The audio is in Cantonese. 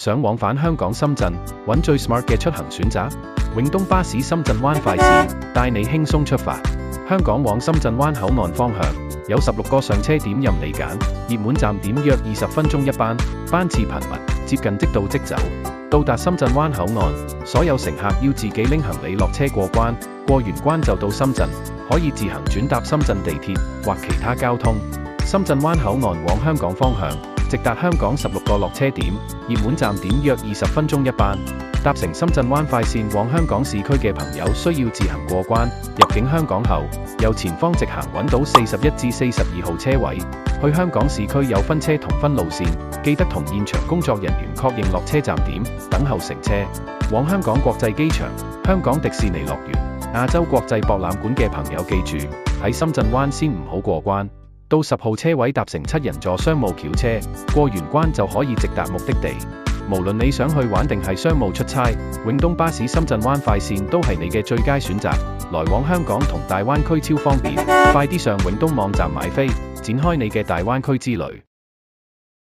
想往返香港深圳，揾最 smart 嘅出行選擇。永東巴士深圳灣快線帶你輕鬆出發。香港往深圳灣口岸方向有16個上車點任你揀，熱門站點約20分鐘一班，班次頻密，接近即到即走。到達深圳灣口岸，所有乘客要自己拎行李落車過關，過完關就到深圳，可以自行轉搭深圳地鐵或其他交通。深圳灣口岸往香港方向，直達香港16個落車點，熱門站點約20分鐘一班。搭乘深圳灣快線往香港市區嘅朋友需要自行過關，入境香港後，由前方直行揾到41至42號車位。去香港市區有分車同分路線，記得同現場工作人員確認落車站點，等候乘車。往香港國際機場、香港迪士尼樂園、亞洲國際博覽館嘅朋友記住，喺深圳灣先唔好過關。到10號車位搭乘7人座商務轎車，過完關就可以直達目的地。無論你想去玩定係商務出差，永東巴士深圳灣快線都係你嘅最佳選擇。來往香港同大灣區超方便，快啲上永東網站買飛，展開你嘅大灣區之旅。